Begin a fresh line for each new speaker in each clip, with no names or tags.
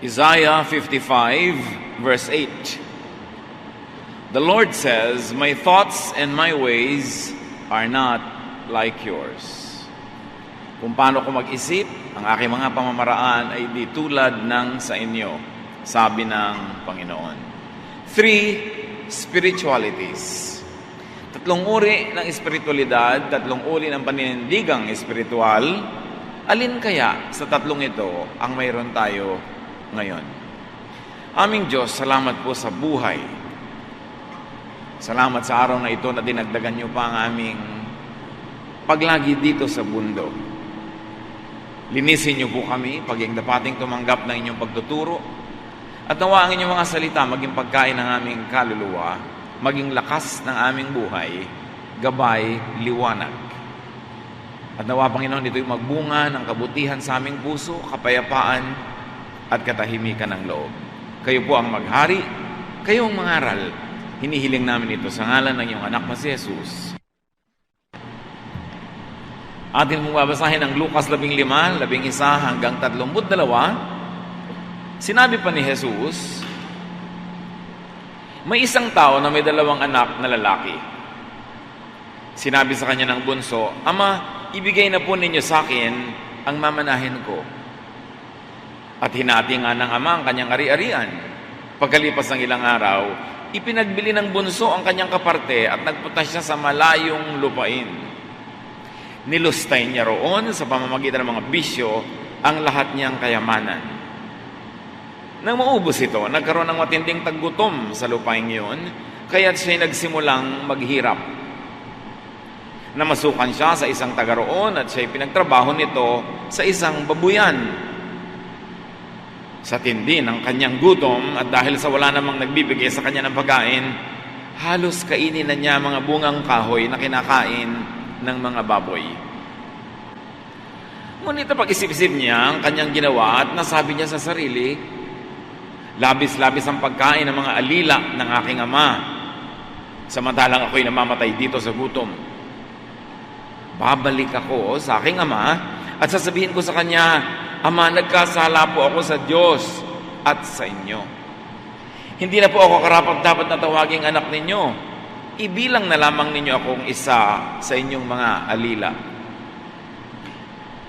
Isaiah 55, verse 8. The Lord says, "My thoughts and my ways are not like yours." Kung paano ko mag-isip, ang aking mga pamamaraan ay di tulad ng sa inyo, sabi ng Panginoon. 3 spiritualities. 3 uri ng espiritualidad, 3 uri ng paninindigang espiritual. Alin kaya sa 3 ito ang mayroon tayo ngayon? Aming Diyos, salamat po sa buhay. Salamat sa araw na ito na dinagdagan niyo pa ang aming paglagi dito sa bundok. Linisin niyo po kami, paging dapating tumanggap ng inyong pagtuturo, at nawa ang inyong mga salita maging pagkain ng aming kaluluwa, maging lakas ng aming buhay, gabay, liwanag. At nawa, Panginoon, ito'y magbunga ng kabutihan sa aming puso, kapayapaan, at katahimikan ng loob. Kayo po ang maghari, kayo ang mangaral. Hinihiling namin ito sa ngalan ng iyong anak na si Jesus. Atin mong babasahin ang Lucas 15, 11 hanggang 32. Sinabi pa ni Jesus, may isang tao na may 2 anak na lalaki. Sinabi sa kanya ng bunso, "Ama, ibigay na po ninyo sa akin ang mamanahin ko." At hinati nga ng ama ang kanyang ari-arian. Pagkalipas ng ilang araw, ipinagbili ng bunso ang kanyang kaparte at nagpunta siya sa malayong lupain. Nilustay niya roon sa pamamagitan ng mga bisyo ang lahat niyang kayamanan. Nang maubos ito, nagkaroon ng matinding taggutom sa lupain iyon, kaya't siya'y nagsimulang maghirap. Namasukan siya sa isang taga roon at siya'y pinagtrabaho nito sa isang babuyan. Sa tindi ng kanyang gutom at dahil sa wala namang nagbibigay sa kanya ng pagkain, halos kainin na niya mga bungang kahoy na kinakain ng mga baboy. Ngunit pag-isip-isip niya ang kanyang ginawa at nasabi niya sa sarili, labis-labis ang pagkain ng mga alila ng aking ama, samantalang ako'y namamatay dito sa gutom. Babalik ako sa aking ama at sasabihin ko sa kanya, "Ama, nagkasala po ako sa Diyos at sa inyo. Hindi na po ako karapat-dapat na tawaging anak ninyo. Ibilang na lamang ninyo akong isa sa inyong mga alila."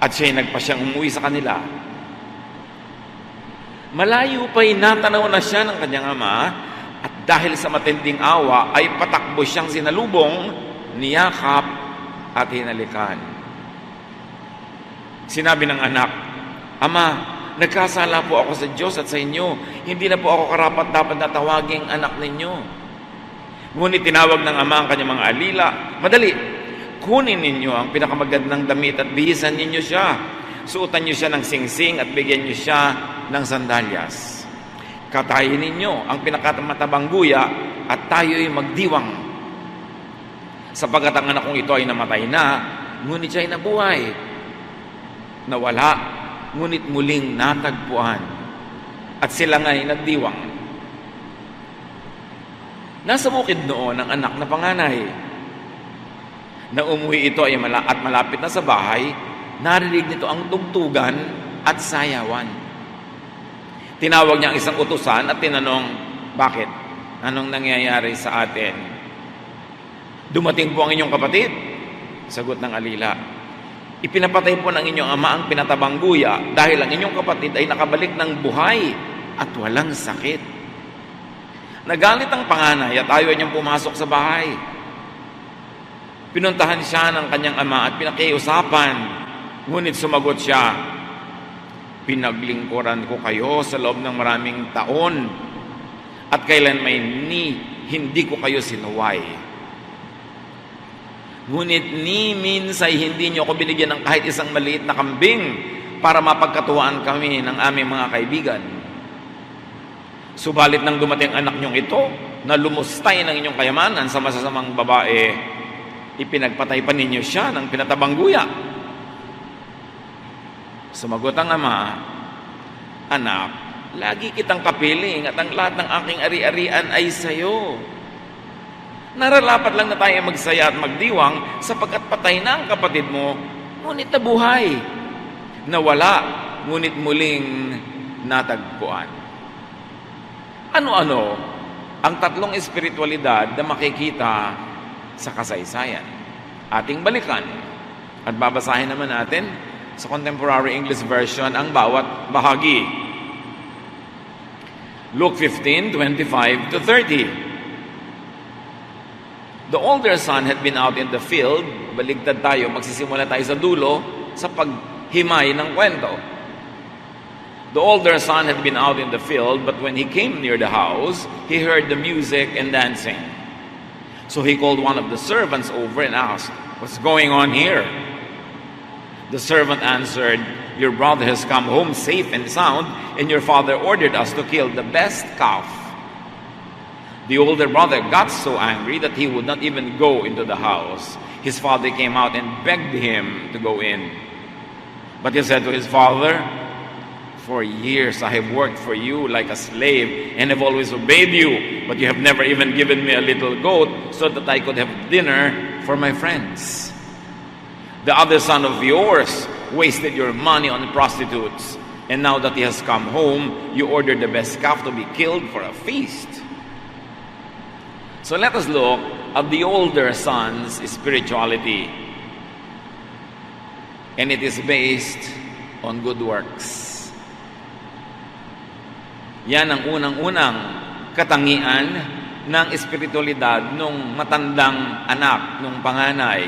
At siya'y nagpasyang umuwi sa kanila. Malayo pa'y natanaw na siya ng kanyang ama, at dahil sa matinding awa ay patakbo siyang sinalubong, niyakap at hinalikan. Sinabi ng anak, "Ama, nagkasala po ako sa Diyos at sa inyo. Hindi na po ako karapat-dapat na tawaging anak ninyo." Ngunit tinawag ng ama ang kanyang mga alila, "Madali, kunin ninyo ang pinakamagandang damit at bihisan ninyo siya. Suotan niyo siya ng singsing at bigyan niyo siya ng sandalyas. Katayin ninyo ang pinakamatabang guya at tayo'y magdiwang. Sapagkat ang anak kong ito ay namatay na, ngunit siya ay nabuhay. Nawala, ngunit muling natagpuan." At sila nga'y nagdiwang. Nasa bukid noon ang anak na panganay. Nang umuwi ito at malapit na sa bahay, narinig nito ang tugtugan at sayawan. Tinawag niya ang isang utusan at tinanong, "Bakit? Anong nangyayari sa atin?" "Dumating po ang inyong kapatid," sagot ng alila. "Ipinapatay po ng inyong ama ang pinatabang guya dahil ang inyong kapatid ay nakabalik ng buhay at walang sakit." Nagalit ang panganay at ayaw niyang pumasok sa bahay. Pinuntahan siya ng kanyang ama at pinakiusapan. Ngunit sumagot siya, "Pinaglingkuran ko kayo sa loob ng maraming taon at kailanman hindi ko kayo sinuway. Ngunit ni minsay hindi niyo ako binigyan ng kahit isang maliit na kambing para mapagkatuwaan kami ng aming mga kaibigan. Subalit nang dumating anak niyong ito na lumustay ng inyong kayamanan sa masasamang babae, ipinagpatay pa ninyo siya ng pinatabang guya." Sumagot ang ama, "Anak, lagi kitang kapiling at ang lahat ng aking ari-arian ay sayo. Nararapat lang na tayo magsaya at magdiwang sapagkat patay na ang kapatid mo, ngunit nabuhay. Nawala, ngunit muling natagpuan. Ano-ano ang tatlong espiritualidad na makikita sa kasaysayan? Ating balikan at babasahin naman natin sa Contemporary English Version ang bawat bahagi. Luke 15:25 to 30. The older son had been out in the field. Baligtad tayo, magsisimula tayo sa dulo sa paghimay ng kwento. The older son had been out in the field, but when he came near the house, he heard the music and dancing. So he called one of the servants over and asked, "What's going on here?" The servant answered, "Your brother has come home safe and sound, and your father ordered us to kill the best calf." The older brother got so angry that he would not even go into the house. His father came out and begged him to go in. But he said to his father, "For years I have worked for you like a slave and have always obeyed you, but you have never even given me a little goat so that I could have dinner for my friends. The other son of yours wasted your money on prostitutes, and now that he has come home, you ordered the best calf to be killed for a feast." So let us look at the older son's spirituality. And it is based on good works. Yan ang unang-unang katangian ng espiritualidad nung matandang anak, nung panganay.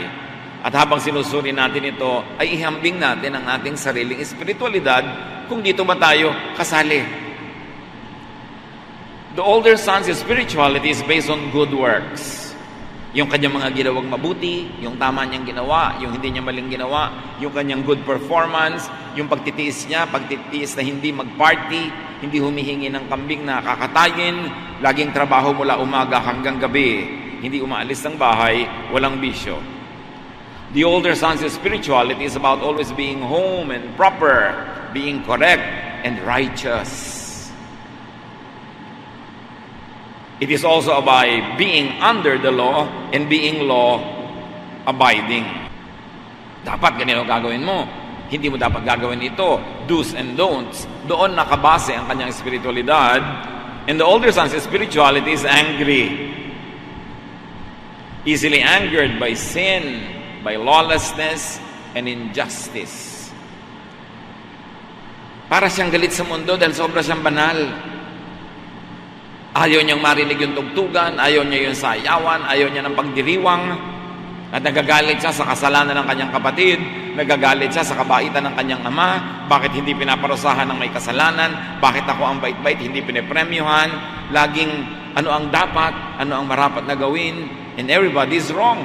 At habang sinusuri natin ito, ay ihambing natin ang ating sariling espiritualidad kung dito ba tayo kasali. The older son's spirituality is based on good works. Yung kanyang mga ginawang mabuti, yung tama niyang ginawa, yung hindi niya maling ginawa, yung kanyang good performance, yung pagtitiis niya, pagtitiis na hindi mag-party, hindi humihingi ng kambing na kakatayin, laging trabaho mula umaga hanggang gabi, hindi umaalis ng bahay, walang bisyo. The older son's spirituality is about always being home and proper, being correct and righteous. It is also about being under the law and being law-abiding. Dapat ganito gagawin mo. Hindi mo dapat gagawin ito. Do's and don'ts. Doon nakabase ang kanyang espiritualidad. And the older son's spirituality is angry. Easily angered by sin, by lawlessness, and injustice. Para siyang galit sa mundo dahil sobra siyang banal. Ayaw niyang marinig yung tugtugan, ayaw niya yung sayawan, ayaw niya ng pagdiriwang, at nagagalit siya sa kasalanan ng kanyang kapatid, nagagalit siya sa kabaitan ng kanyang ama, bakit hindi pinaparusahan ng may kasalanan, bakit ako ang bait-bait, hindi pinipremyuhan, laging ano ang dapat, ano ang marapat na gawin, and everybody is wrong.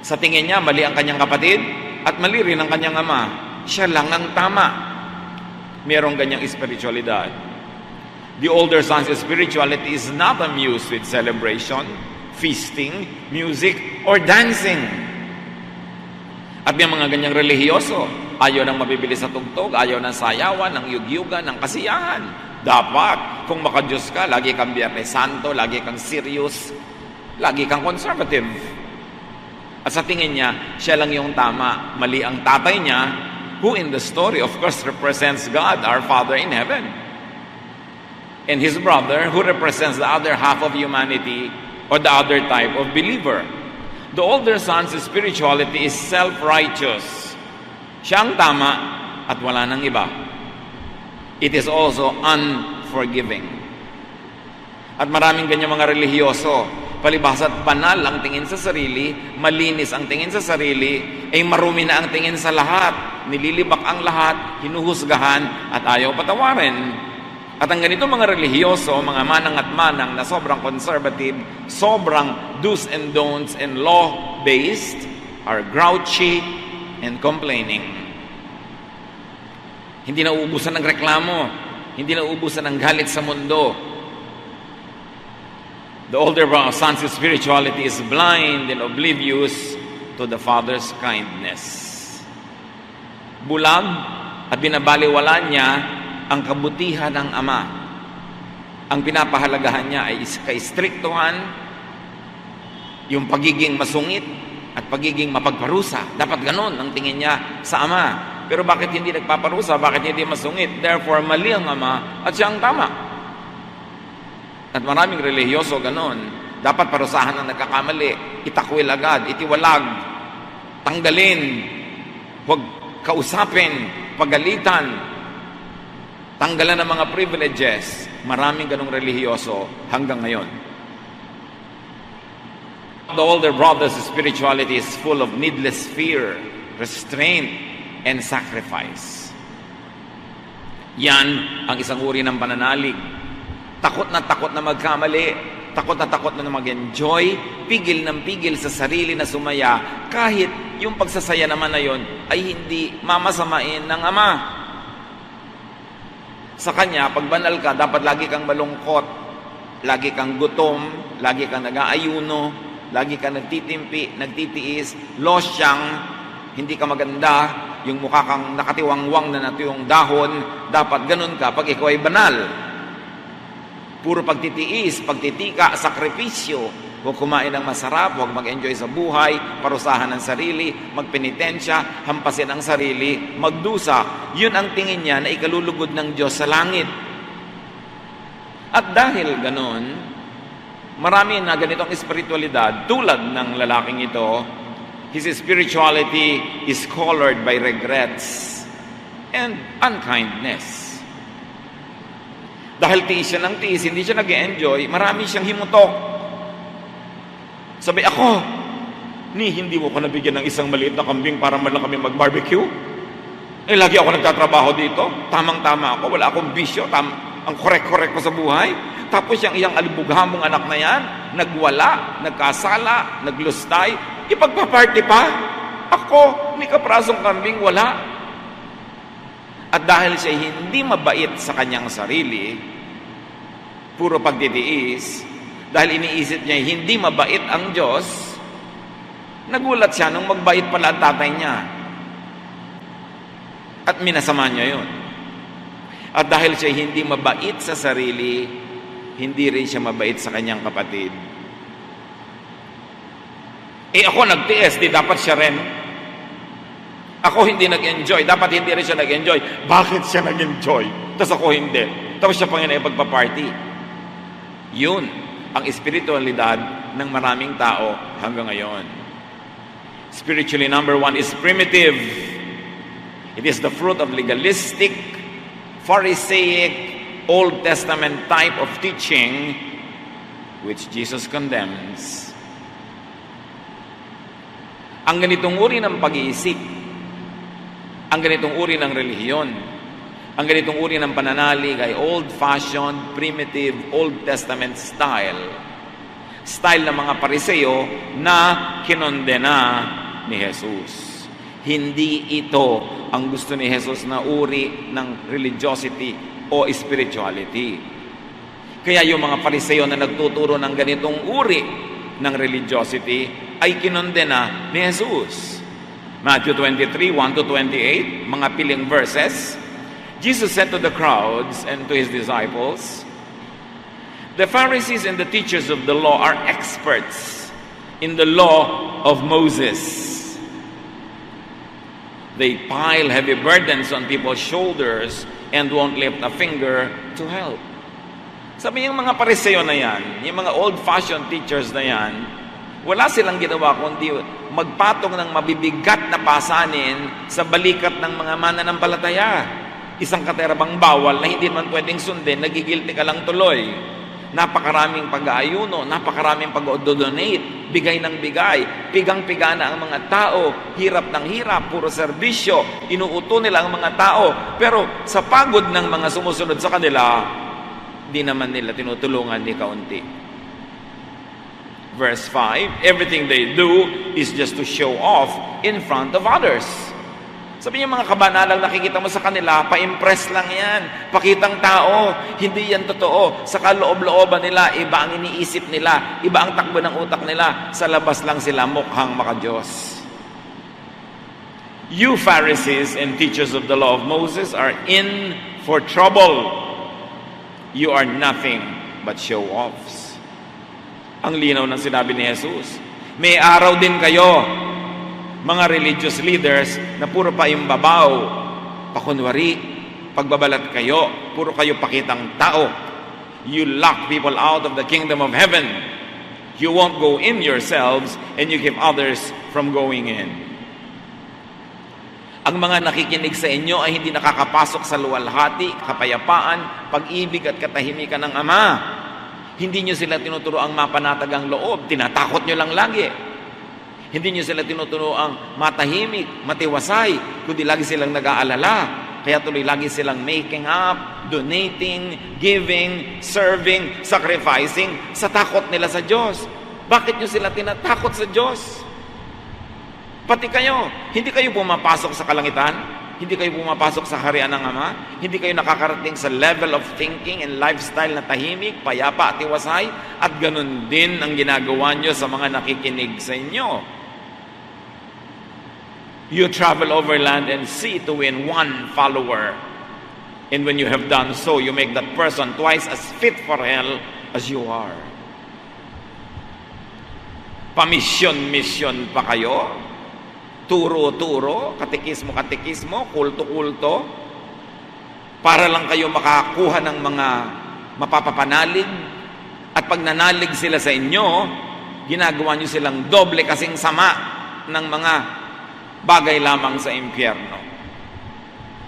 Sa tingin niya, mali ang kanyang kapatid, at mali rin ang kanyang ama. Siya lang ang tama. Merong ganyang espiritualidad. The older son's spirituality is not amused with celebration, feasting, music, or dancing. At may mga ganyang relihiyoso, ayaw nang mabibili sa tugtog, ayaw ng sayawan, ng yugyugan, ng kasiyahan. Dapat, kung makadiyos ka, lagi kang Biyernes Santo, lagi kang serious, lagi kang conservative. At sa tingin niya, siya lang yung tama, mali ang tatay niya, who in the story, of course, represents God, our Father in heaven. And his brother, who represents the other half of humanity or the other type of believer. The older son's spirituality is self-righteous. Siya ang tama at wala nang iba. It is also unforgiving. At maraming ganyan mga relihiyoso, palibhasa't banal ang tingin sa sarili, malinis ang tingin sa sarili, ay marumi na ang tingin sa lahat, nililibak ang lahat, hinuhusgahan at ayaw patawarin. At ang ganito mga relihiyoso, mga manang at manang na sobrang conservative, sobrang do's and don'ts and law-based, are grouchy and complaining. Hindi na uubusan ng reklamo, hindi na uubusan ng galit sa mundo. The older son's spirituality is blind and oblivious to the Father's kindness. Bulag at binabaliwala niya ang kabutihan ng Ama. Ang pinapahalagahan niya ay kaistriktuhan, yung pagiging masungit at pagiging mapagparusa. Dapat ganon ang tingin niya sa Ama. Pero bakit hindi nagpaparusa? Bakit hindi masungit? Therefore, mali ang ama at siya ang tama. At maraming relihiyoso ganon. Dapat parusahan ang nagkakamali. Itakwil agad, itiwalag, tanggalin, huwag kausapin, pagalitan, tanggalan ng mga privileges. Maraming ganong relihiyoso hanggang ngayon. The older brother's spirituality is full of needless fear, restraint, and sacrifice. Yan ang isang uri ng pananalig. Takot na magkamali, takot na mag-enjoy, pigil ng pigil sa sarili na sumaya, kahit yung pagsasaya naman na yon ay hindi mamasamain ng Ama. Sa Kanya, pag banal ka, dapat lagi kang malungkot, lagi kang gutom, lagi kang nag-aayuno, lagi kang nagtitimpi, nagtitiis, losyang, hindi ka maganda, yung mukha kang nakatiwangwang na natuyong dahon, dapat ganun ka pag ikaw ay banal. Puro pagtitiis, pagtitika, sakripisyo, huwag kumain ng masarap, huwag mag-enjoy sa buhay, parusahan ng sarili, magpenitensya, hampasin ang sarili, magdusa. Yun ang tingin niya na ikalulugod ng Diyos sa langit. At dahil ganon, marami na ganitong espiritualidad, tulad ng lalaking ito, his spirituality is colored by regrets and unkindness. Dahil tiis siya ng tiis, hindi siya nag-enjoy, marami siyang himutok. Sabi, ako, hindi mo ko nabigyan ng isang maliit na kambing para man lang kami mag-barbecue? Lagi ako nagtatrabaho dito, tamang-tama ako, wala akong bisyo, ang korek-korek ko sa buhay. Tapos yung iyang alibughamong anak na yan, nagwala, nagkasala, naglustay, ipagpaparty pa. Ako, ni kaprasong kambing, wala. At dahil siya hindi mabait sa kanyang sarili, puro pagtitiis, dahil iniisip niya hindi mabait ang Diyos, nagulat siya nung magbait pala ang tatay niya. At minasama niya yun. At dahil siya hindi mabait sa sarili, hindi rin siya mabait sa kanyang kapatid. Ako nagtiis, di dapat siya rin. Ako hindi nag-enjoy, dapat hindi rin siya nag-enjoy. Bakit siya nag-enjoy? Tapos ako hindi. Tapos siya pangina ipagpa-party. Yun ang espiritualidad ng maraming tao hanggang ngayon. Spiritually, number one is primitive. It is the fruit of legalistic, Pharisaic, Old Testament type of teaching which Jesus condemns. Ang ganitong uri ng pag-iisip, ang ganitong uri ng relihiyon, ang ganitong uri ng pananalig ay old-fashioned, primitive, Old Testament style. Style ng mga Pariseo na kinondena ni Jesus. Hindi ito ang gusto ni Jesus na uri ng religiosity o spirituality. Kaya yung mga Pariseo na nagtuturo ng ganitong uri ng religiosity ay kinondena ni Jesus. Matthew 23, 1-28, mga piling verses. Jesus said to the crowds and to His disciples, "The Pharisees and the teachers of the law are experts in the law of Moses. They pile heavy burdens on people's shoulders and won't lift a finger to help." Sabi yung mga Pariseo na yan, yung mga old-fashioned teachers na yan, wala silang ginawa kundi magpatong ng mabibigat na pasanin sa balikat ng mga mananampalataya. Isang katerabang bawal na hindi man pwedeng sundin, nagigilty ka lang tuloy. Napakaraming pag-aayuno, napakaraming pag-donate, bigay ng bigay, pigang-piga na ang mga tao, hirap ng hirap, puro serbisyo, inuuto nila ang mga tao. Pero sa pagod ng mga sumusunod sa kanila, di naman nila tinutulungan ni kaunti. Verse 5, everything they do is just to show off in front of others. Sabi niya, mga kabanalang nakikita mo sa kanila, pa-impress lang yan. Pakitang tao, hindi yan totoo. Sa kaloob-looban nila, iba ang iniisip nila, iba ang takbo ng utak nila. Sa labas lang sila mukhang maka-Diyos. You Pharisees and teachers of the law of Moses are in for trouble. You are nothing but show-offs. Ang linaw ng sinabi ni Jesus. May araw din kayo mga religious leaders na puro paimbabaw, pakunwari, pagbabalat kayo, puro kayo pakitang tao. You lock people out of the kingdom of heaven. You won't go in yourselves and you keep others from going in. Ang mga nakikinig sa inyo ay hindi nakakapasok sa luwalhati, kapayapaan, pag-ibig at katahimikan ng Ama. Hindi nyo sila tinuturo ang mapanatag ang loob, tinatakot nyo lang lagi. Hindi nyo sila tinuturo ang matahimik, matiwasay, kundi lagi silang nag-aalala. Kaya tuloy lagi silang making up, donating, giving, serving, sacrificing sa takot nila sa Diyos. Bakit nyo sila tinatakot sa Diyos? Pati kayo, hindi kayo pumapasok sa kalangitan, hindi kayo pumapasok sa harian ng Ama, hindi kayo nakakarating sa level of thinking and lifestyle na tahimik, payapa at iwasay, at ganun din ang ginagawa nyo sa mga nakikinig sa inyo. You travel over land and sea to win one follower. And when you have done so, you make that person twice as fit for hell as you are. Pamisyon-misyon pa kayo? Turo-turo, katekismo-katekismo, kulto-kulto, para lang kayo makakuha ng mga mapapapanalig, at pag nanalig sila sa inyo, ginagawa nyo silang doble kasing sama ng mga bagay lamang sa impyerno.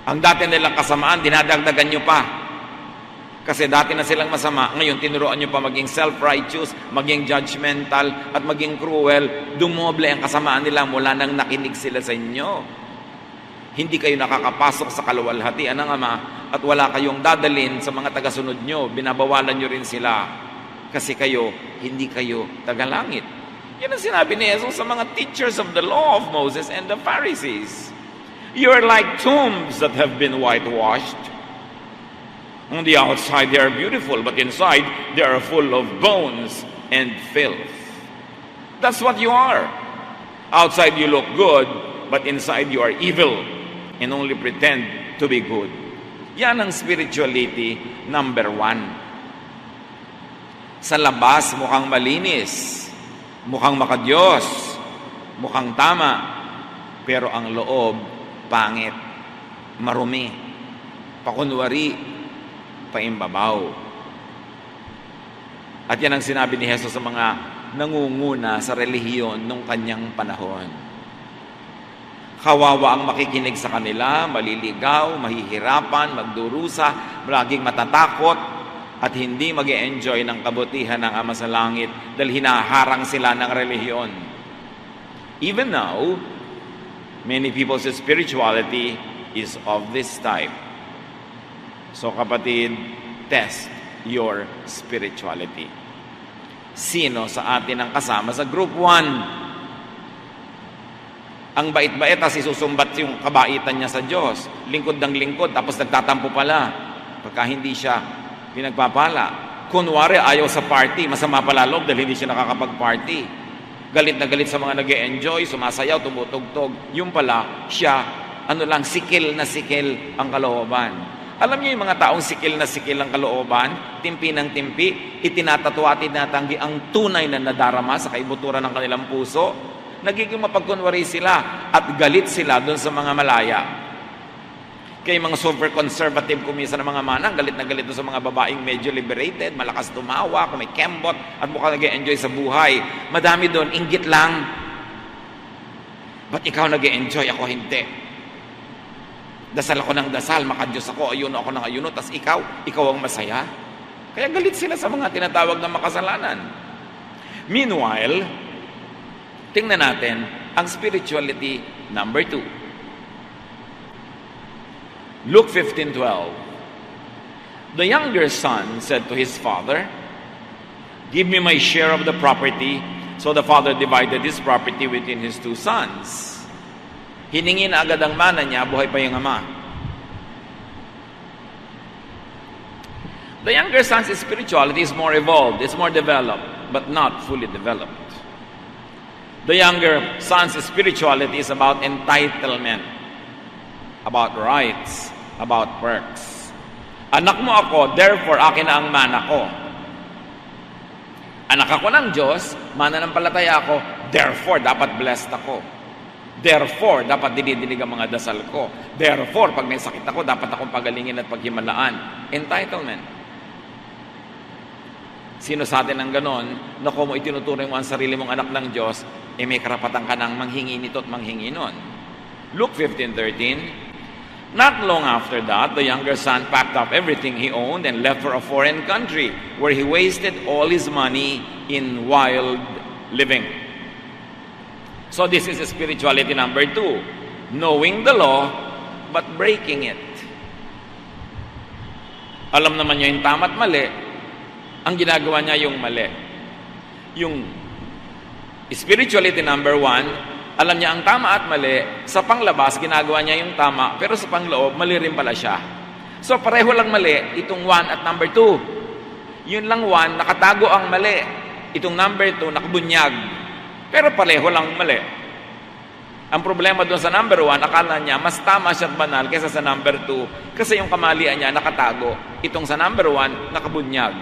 Ang dati nilang kasamaan, dinadagdagan nyo pa. Kasi dati na silang masama, ngayon tinuruan nyo pa maging self-righteous, maging judgmental, at maging cruel. Dumoble ang kasamaan nila mula nang nakinig sila sa inyo. Hindi kayo nakakapasok sa kaluwalhatian ng Ama at wala kayong dadalin sa mga tagasunod nyo. Binabawalan nyo rin sila kasi kayo, hindi kayo tagalangit. Yan ang sinabi ni Jesus sa mga teachers of the law of Moses and the Pharisees. You are like tombs that have been whitewashed. On the outside they are beautiful, but inside they are full of bones and filth. That's what you are. Outside you look good, but inside you are evil and only pretend to be good. Yan ang spirituality number 1. Sa labas mukhang malinis, mukhang makadiyos, mukhang tama, pero ang loob pangit, marumi, pakunwari, paimbabaw. At yan ang sinabi ni Jesus sa mga nangunguna sa relihiyon nung kanyang panahon. Kawawa ang makikinig sa kanila, maliligaw, mahihirapan, magdurusa, laging matatakot, at hindi mag-e-enjoy ng kabutihan ng Ama sa Langit dahil hinaharang sila ng relihiyon. Even now, many people's spirituality is of this type. So kapatid, test your spirituality. Sino sa atin ang kasama sa group 1? Ang bait-bait kasi susumbat yung kabaitan niya sa Diyos. Lingkod ng lingkod, tapos nagtatampo pala. Pagka hindi siya pinagpapala. Kunwari, ayaw sa party, masama pala loob dahil hindi siya nakakapag-party. Galit na galit sa mga nag-e-enjoy, sumasayaw, tumutugtog. Yung pala, siya, sikil na sikil ang kalooban. Alam niyo yung mga taong sikil na sikil ang kalooban, timpi ng timpi, itinatatwa at tinatanggi ang tunay na nadarama sa kaibuturan ng kanilang puso, nagiging mapagkunwari sila at galit sila doon sa mga malaya. Kaya mga super conservative kuminsan ng mga manang, galit na galit doon sa mga babaeng medyo liberated, malakas tumawa, may kembot, at mukhang nag-e-enjoy sa buhay. Madami doon, inggit lang. Ba't ikaw nag-e-enjoy, ako hindi? Dasal ako ng dasal, makadiyos ako, ayuno ako ng ayuno, tas ikaw ang masaya. Kaya galit sila sa mga tinatawag na makasalanan. Meanwhile, tingnan natin ang spirituality number 2. Luke 15:12. The younger son said to his father, "Give me my share of the property." So the father divided his property between his 2 sons. Hiningi na agad ang mana niya, buhay pa yung ama. The younger son's spirituality is more evolved, it's more developed, but not fully developed. The younger son's spirituality is about entitlement, about rights, about perks. Anak mo ako, therefore akin na ang mana ko. Anak ako ng Diyos, mananampalataya ako, therefore dapat blessed ako. Therefore, dapat dinidinig ang mga dasal ko. Therefore, pag may sakit ako, dapat akong pagalingin at paghimalaan. Entitlement. Sino sa atin ang ganon, na kung mo itinuturing mo ang sarili mong anak ng Diyos, may karapatan ka ng manghingi nito at manghingi nun. Luke 15:13, not long after that, the younger son packed up everything he owned and left for a foreign country where he wasted all his money in wild living. So this is spirituality number 2. Knowing the law, but breaking it. Alam naman niya yung tama at mali. Ang ginagawa niya yung mali. Yung spirituality number 1, alam niya ang tama at mali. Sa panglabas, ginagawa niya yung tama. Pero sa pangloob, mali rin pala siya. So pareho lang mali, itong 1 at number 2. Yun lang 1, nakatago ang mali. Itong number 2, nakabunyag. Pero pareho lang mali. Ang problema doon sa number 1, akala niya mas tama siya at banal kaysa sa number 2 kasi yung kamalian niya nakatago. Itong sa number 1, nakabunyag.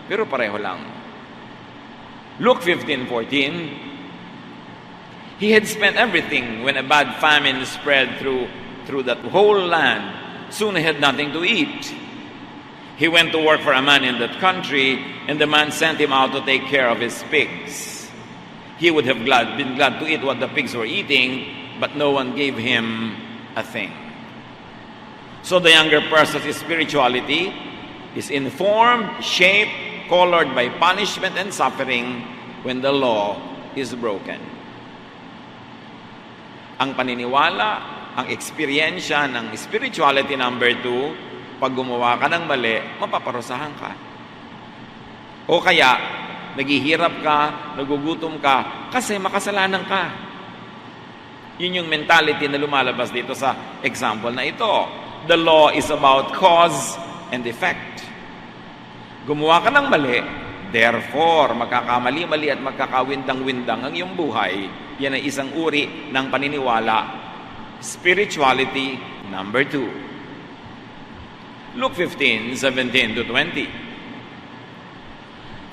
Pero pareho lang. Luke 15:14, he had spent everything when a bad famine spread through that whole land. Soon he had nothing to eat. He went to work for a man in that country, and the man sent him out to take care of his pigs. He would have been glad to eat what the pigs were eating, but no one gave him a thing. So the younger person's spirituality is informed, shaped, colored by punishment and suffering when the law is broken. Ang paniniwala, ang eksperyensya ng spirituality number 2, pag gumawa ka ng mali, mapaparusahan ka. O kaya, naghihirap ka, nagugutom ka, kasi makasalanan ka. Yun yung mentality na lumalabas dito sa example na ito. The law is about cause and effect. Gumawa ka ng mali, therefore, magkakamali-mali at magkakawindang-windang ang iyong buhay. Yan ay isang uri ng paniniwala. Spirituality number 2. Luke 15:17-20.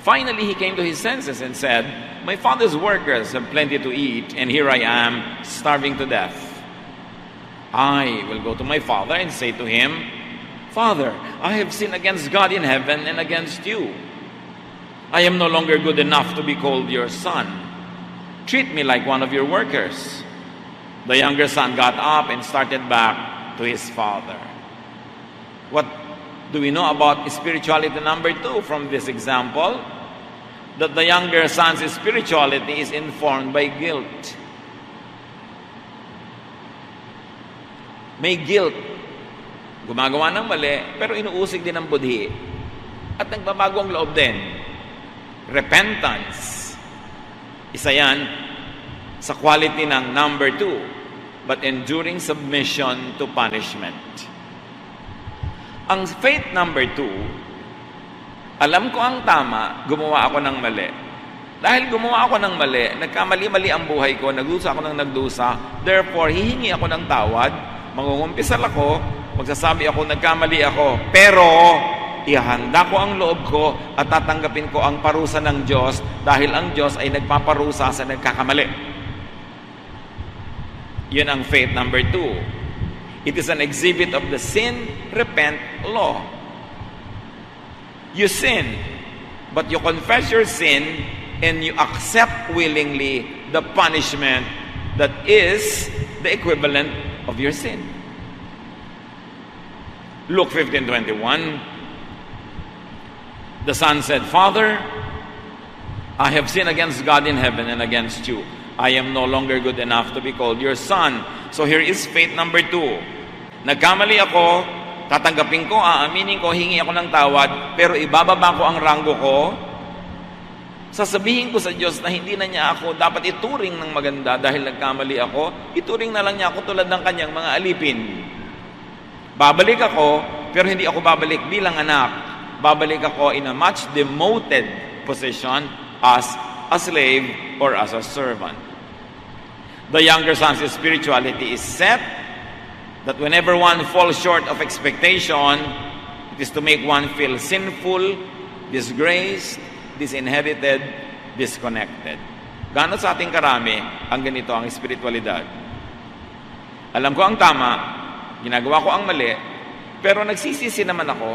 Finally, he came to his senses and said, my father's workers have plenty to eat, and here I am, starving to death. I will go to my father and say to him, Father, I have sinned against God in heaven and against you. I am no longer good enough to be called your son. Treat me like one of your workers. The younger son got up and started back to his father. What do we know about spirituality number 2 from this example? That the younger son's spirituality is informed by guilt. May guilt. Gumagawa ng mali, pero inuusig din ng budhi. At nagbabago ang loob din. Repentance. Isa yan sa quality ng number 2, but enduring submission to punishment. Ang faith number 2, alam ko ang tama, gumawa ako ng mali. Dahil gumawa ako ng mali, nagkamali-mali ang buhay ko, nagdusa ako ng nagdusa, therefore, hihingi ako ng tawad, mangungumpisal ako, magsasabi ako, nagkamali ako, pero ihanda ko ang loob ko at tatanggapin ko ang parusa ng Diyos dahil ang Diyos ay nagpaparusa sa nagkakamali. Yun ang faith number 2. It is an exhibit of the sin, repent law. You sin, but you confess your sin and you accept willingly the punishment that is the equivalent of your sin. Luke 15:21, the son said, Father, I have sinned against God in heaven and against you. I am no longer good enough to be called your son. So here is faith number 2. Nagkamali ako, tatanggapin ko, aaminin ko, hingi ako ng tawad, pero ibababa ko ang ranggo ko. Sasabihin ko sa Diyos na hindi na niya ako dapat ituring ng maganda dahil nagkamali ako, ituring na lang niya ako tulad ng kanyang mga alipin. Babalik ako, pero hindi ako babalik bilang anak. Babalik ako in a much demoted position as a slave or as a servant. The younger son's spirituality is set that whenever one falls short of expectation, it is to make one feel sinful, disgraced, disinherited, disconnected. Gano'n sa ating karami ang ganito ang espiritualidad. Alam ko ang tama, ginagawa ko ang mali, pero nagsisisi naman ako,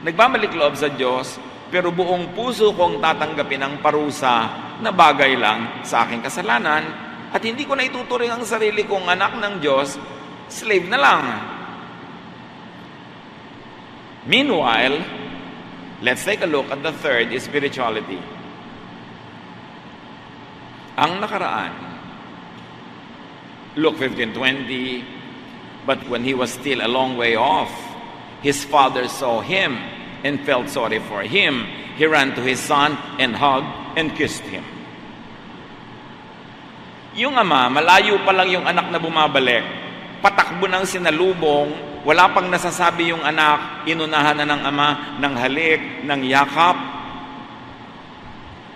nagbabalik loob sa Diyos, pero buong puso kong tatanggapin ang parusa na bagay lang sa aking kasalanan at hindi ko na ituturing ang sarili kong anak ng Diyos, slave na lang. Meanwhile, let's take a look at the third, spirituality. Ang nakaraan, Luke 15:20, but when he was still a long way off, his father saw him and felt sorry for him. He ran to his son and hugged and kissed him. Yung ama, malayo pa lang yung anak na bumabalik, patakbo ng sinalubong, wala pang nasasabi yung anak, inunahan na ng ama ng halik, ng yakap.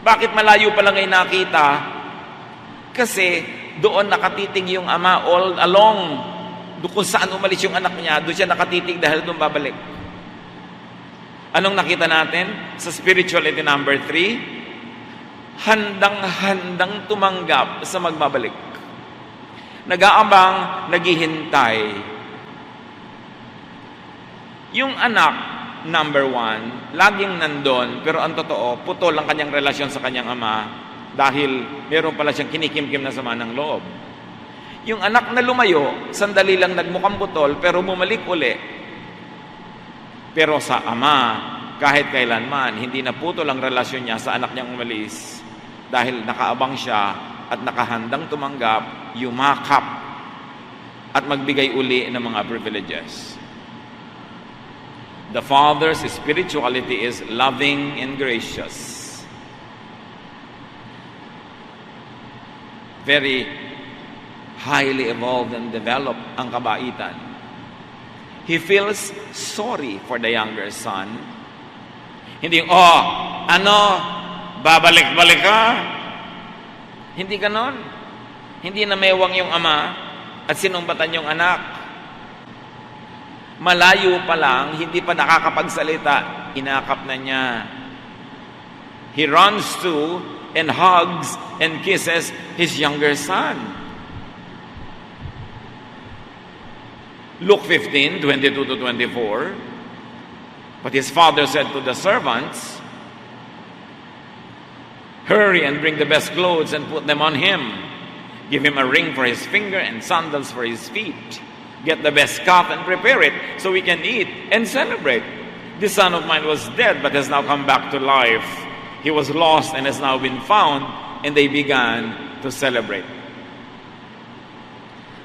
Bakit malayo pa lang ay nakita? Kasi doon nakatitig yung ama all along. Doon kung saan umalis yung anak niya, doon siya nakatitig dahil doon babalik. Anong nakita natin? Sa spirituality number 3, handang-handang tumanggap sa magbabalik. Nag-aabang, naghihintay. Yung anak, number 1, laging nandun, pero ang totoo, putol ang kanyang relasyon sa kanyang ama dahil meron pala siyang kinikimkim na sama ng loob. Yung anak na lumayo, sandali lang nagmukhang putol, pero bumalik uli. Pero sa ama, kahit kailanman, hindi naputol ang relasyon niya sa anak niyang umalis dahil nakaabang siya at nakahandang tumanggap, yumakap at magbigay uli ng mga privileges. The Father's spirituality is loving and gracious. Very highly evolved and developed ang kabaitan. He feels sorry for the younger son. Hindi, babalik-balik ka. Hindi ganon. Hindi namewang yung ama at sinumbatan yung anak. Malayo pa lang, hindi pa nakakapagsalita, inakap na niya. He runs to and hugs and kisses his younger son. Luke 15:22-24. But his father said to the servants, hurry and bring the best clothes and put them on him. Give him a ring for his finger and sandals for his feet. Get the best cup and prepare it so we can eat and celebrate. This son of mine was dead but has now come back to life. He was lost and has now been found, and they began to celebrate.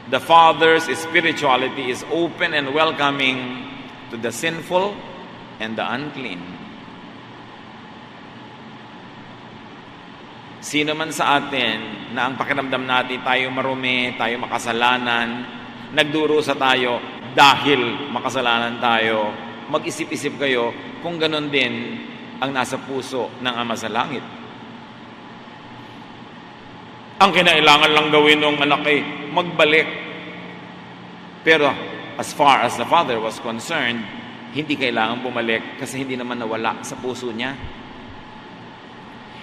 The Father's spirituality is open and welcoming to the sinful and the unclean. Sino man sa atin na ang pakiramdam natin tayo marumi, tayo makasalanan, nagdurusa tayo dahil makasalanan tayo, mag-isip-isip kayo kung ganun din ang nasa puso ng Ama sa Langit. Ang kinailangan lang gawin ng anak ay magbalik. Pero as far as the Father was concerned, hindi kailangan bumalik kasi hindi naman nawala sa puso niya.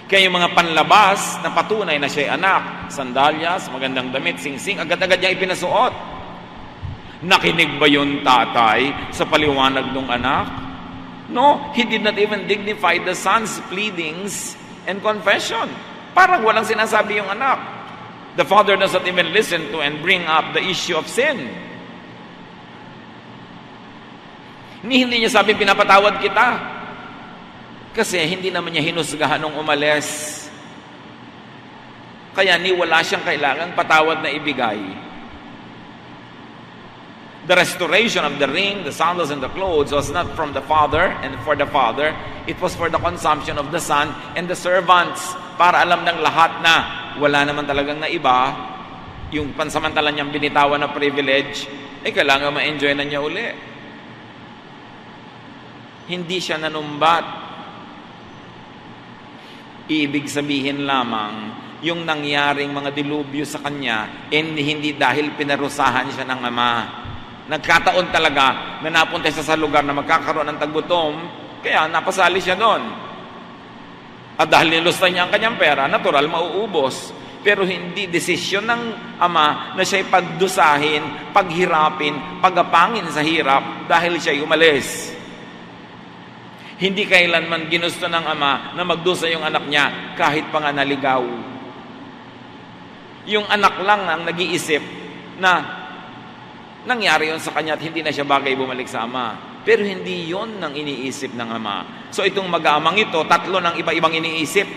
Kaya yung mga panlabas na patunay na siya'y anak, sandalyas, magandang damit, singsing, agad-agad niya ipinasuot. Nakinig ba yung tatay sa paliwanag ng anak? No, he did not even dignify the son's pleadings and confession. Parang walang sinasabi yung anak. The father does not even listen to and bring up the issue of sin. Hindi niya sabi, pinapatawad kita. Kasi hindi naman niya hinusgahan nung umalis. Kaya wala siyang kailangang patawad na ibigay. The restoration of the ring, the sandals, and the clothes was not from the father and for the father. It was for the consumption of the son and the servants. Para alam ng lahat na wala naman talagang naiba, yung pansamantalan niyang binitawan na privilege, kailangan ma-enjoy na niya uli. Hindi siya nanumbat. Ibig sabihin lamang, yung nangyaring mga dilubyo sa kanya, hindi dahil pinarusahan siya ng ama. Nagkataon talaga na napunta siya sa lugar na magkakaroon ng taggutom, kaya napasali siya doon. At dahil nilusta niya ang kanyang pera, natural mauubos. pero hindi desisyon ng Ama na siya'y pagdusahin, paghirapin, pagapangin sa hirap dahil siya'y umalis. Hindi kailanman ginusto ng Ama na magdusa yung anak niya kahit pa nga naligaw. Yung anak lang ang nag-iisip na nangyari yon sa kanya at hindi na siya bagay bumalik sa Ama. Pero hindi yon ang iniisip ng Ama. So itong mag-aamang ito, tatlo ng iba-ibang iniisip.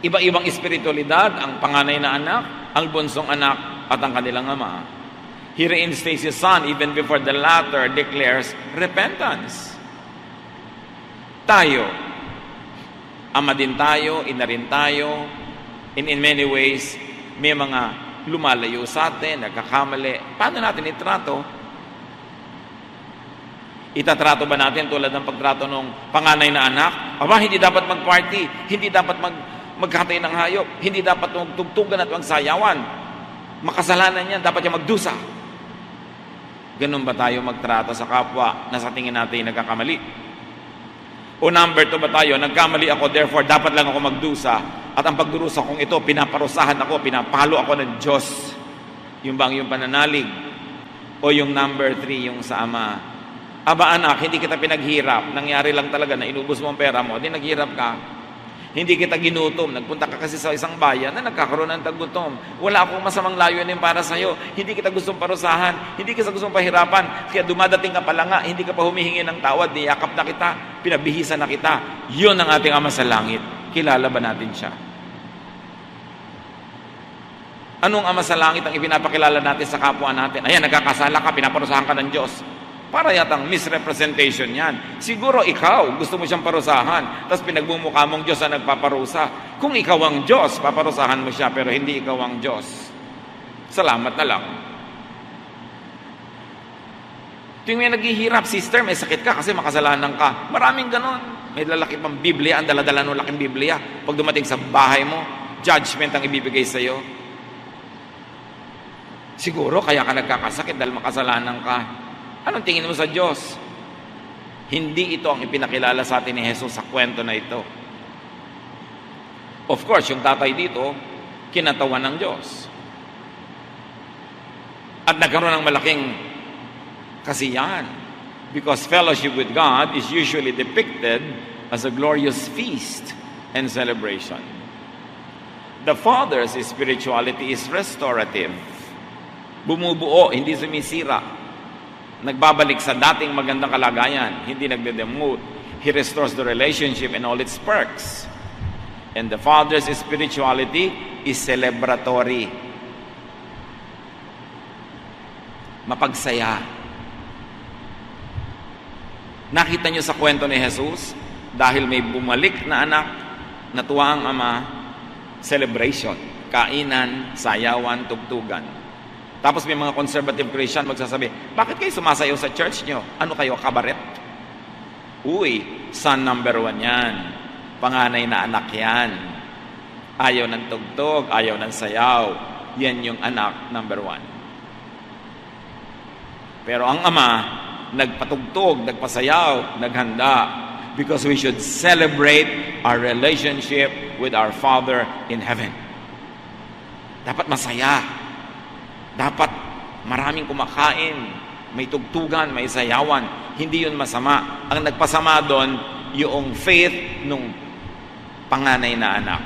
Iba-ibang espiritualidad, ang panganay na anak, ang bunsong anak, at ang kanilang Ama. He reinstates his son even before the latter declares repentance. Tayo, ama din tayo, ina rin tayo, in many ways, may mga lumalayo sa atin, nagkakamali. Paano natin itrato? Itatrato ba natin tulad ng pagtrato ng panganay na anak? Aba, hindi dapat mag-party, hindi dapat magkatay ng hayop, hindi dapat magtugtugan at magsayawan. Makasalanan yan, dapat yung magdusa. Ganun ba tayo magtrato sa kapwa na sa tingin natin nagkakamali? O number 2 ba tayo, nagkamali ako, therefore dapat lang ako magdusa, at ang pagdurusa kong ito, pinaparusahan ako, pinapalo ako ng Diyos. Yung bang yung pananalig? O yung number 3, yung sa Ama? Aba anak, hindi kita pinaghirap. Nangyari lang talaga na inubos mo ang pera mo, di naghirap ka. Hindi kita ginutom. Nagpunta ka kasi sa isang bayan na nagkakaroon ng tagutom. Wala akong masamang layunin para sa'yo. Hindi kita gustong parusahan. Hindi kita gustong pahirapan. Kaya dumadating ka pala nga, hindi ka pa humihingi ng tawad. Niyakap na kita. Pinabihisan na kita. Yun ang ating Ama sa langit. Kilala ba natin siya? Anong Ama sa langit ang ipinapakilala natin sa kapwa natin? Ayan, nagkakasala ka, pinaparusahan ka ng Diyos. Para yatang misrepresentation yan. Siguro ikaw, gusto mo siyang parusahan, tapos pinagmumukha mong Diyos na nagpaparusa. Kung ikaw ang Diyos, paparusahan mo siya, pero hindi ikaw ang Diyos. Salamat na lang. Tuwing may naghihirap, sister, may sakit ka kasi makasalanan ka. Maraming ganon. May lalaki pang Biblia, ang daladala ng laking Biblia. Pag dumating sa bahay mo, judgment ang ibibigay sa'yo. Siguro kaya ka nagkakasakit dahil makasalanan ka. Anong tingin mo sa Diyos? Hindi ito ang ipinakilala sa atin ni Jesus sa kwento na ito. Of course, yung tatay dito, kinatawan ng Diyos. At nagkaroon ng malaking kasiyahan. Because fellowship with God is usually depicted as a glorious feast and celebration. The Father's spirituality is restorative. Bumubuo, hindi sumisira. Nagbabalik sa dating magandang kalagayan, hindi nagde-demote. He restores the relationship and all its perks. And the Father's spirituality is celebratory. Mapagsaya. Nakita niyo sa kwento ni Jesus, dahil may bumalik na anak, natuwa ang Ama, celebration, kainan, sayawan, tugtugan. Tapos may mga conservative Christian magsasabi, bakit kayo sumasayaw sa church nyo? Ano kayo, kabaret? Uy, son number 1 yan. Panganay na anak yan. Ayaw ng tugtog, ayaw ng sayaw. Yan yung anak number 1. Pero ang Ama, nagpatugtog, nagpasayaw, naghanda. Because we should celebrate our relationship with our Father in heaven. Dapat masaya. Dapat maraming kumakain, may tugtugan, may sayawan. Hindi yun masama. Ang nagpasama doon, yung faith nung panganay na anak.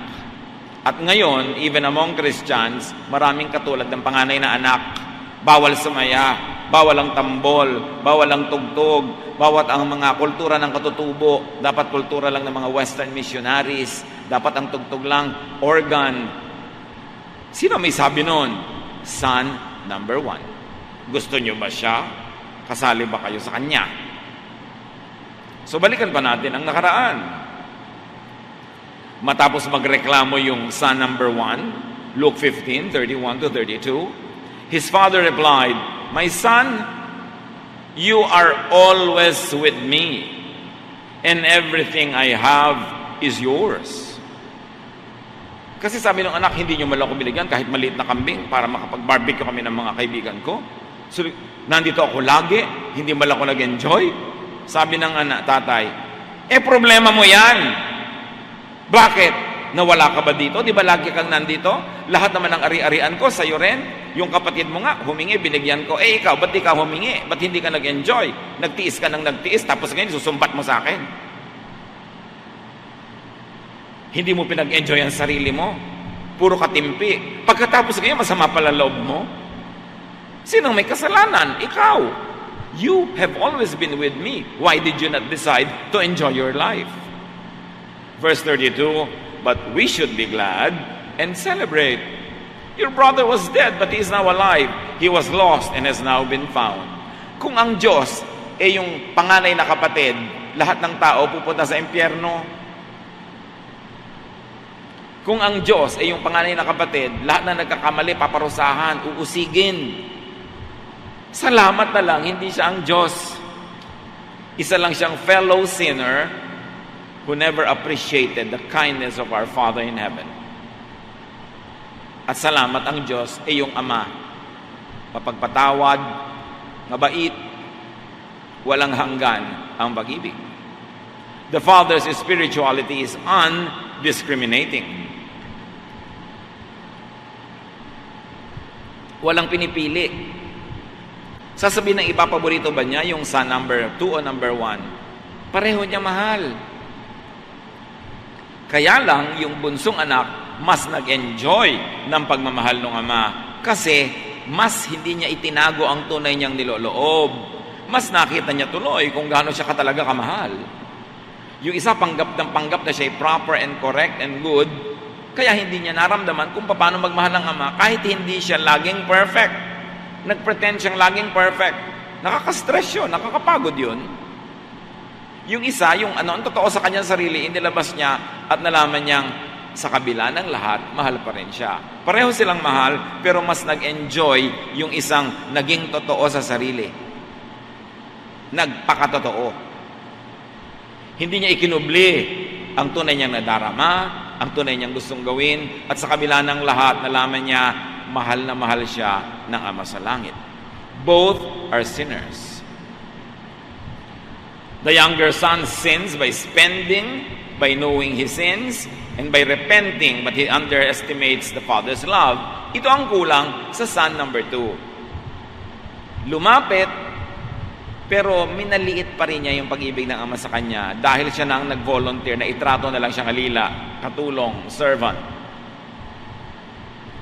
At ngayon, even among Christians, maraming katulad ng panganay na anak. Bawal sumaya, bawal ang tambol, bawal ang tugtog, bawat ang mga kultura ng katutubo. Dapat kultura lang ng mga Western missionaries. Dapat ang tugtog lang, organ. Sino may sabi noon? Son number 1. Gusto nyo ba siya? Kasali ba kayo sa kanya? So balikan pa natin ang nakaraan. Matapos magreklamo yung son number 1, Luke 15:31-32, his father replied, "My son, you are always with me, and everything I have is yours." Kasi sabi ng anak, hindi nyo malang ko binigyan kahit maliit na kambing para makapag-barbecue kami ng mga kaibigan ko. So, nandito ako lagi, hindi malang ko nag-enjoy. Sabi ng anak, tatay, problema mo yan. Bakit? Nawala ka ba dito? Di ba lagi kang nandito? Lahat naman ng ari-arian ko, sa'yo rin. Yung kapatid mo nga, humingi, binigyan ko. Eh ikaw, ba't di ka humingi? Ba't hindi ka nag-enjoy? Nagtiis ka ng nagtiis, tapos ngayon susumbat mo sa akin. Hindi mo pinag-enjoy ang sarili mo. Puro katimpi. Pagkatapos ngayon, masama pala loob mo. Sinong may kasalanan? Ikaw. You have always been with me. Why did you not decide to enjoy your life? Verse 32, but we should be glad and celebrate. Your brother was dead, but he is now alive. He was lost and has now been found. Kung ang Diyos yung panganay na kapatid, lahat ng tao pupunta sa impyerno. Kung ang Diyos yung panganay na kapatid, lahat na nagkakamali, paparusahan, uusigin. Salamat na lang, hindi siya ang Diyos. Isa lang siyang fellow sinner who never appreciated the kindness of our Father in heaven. At salamat ang Diyos yung Ama. Mapagpatawad, mabait, walang hanggan ang pag-ibig. The Father's spirituality is undiscriminating. Walang pinipili. Sasabihin ng iba, paborito ba niya yung son number 2 o number 1? Pareho niya mahal. Kaya lang, yung bunsong anak, mas nag-enjoy ng pagmamahal ng ama kasi mas hindi niya itinago ang tunay niyang niloloob. Mas nakita niya tuloy kung gaano siya katalaga kamahal. Yung isa, panggap na siya proper and correct and good, kaya hindi niya naramdaman kung paano magmahal ng ama kahit hindi siya laging perfect. Nag-pretend siyang laging perfect. Nakaka-stress yun, nakakapagod yun. Yung isa, ang totoo sa kanyang sarili, inilabas niya at nalaman niyang sa kabila ng lahat, mahal pa rin siya. Pareho silang mahal, pero mas nag-enjoy yung isang naging totoo sa sarili. Nagpakatotoo. Hindi niya ikinubli ang tunay niyang nadarama, ang tunay niyang gustong gawin, at sa kabila ng lahat, nalaman niya, mahal na mahal siya ng Ama sa langit. Both are sinners. The younger son sins by spending, by knowing he sins, and by repenting, but he underestimates the father's love. Ito ang kulang sa son number 2. Lumapit, pero minaliit pa rin niya yung pag-ibig ng ama sa kanya dahil siya nang nag-volunteer na itrato na lang siyang alila, katulong, servant.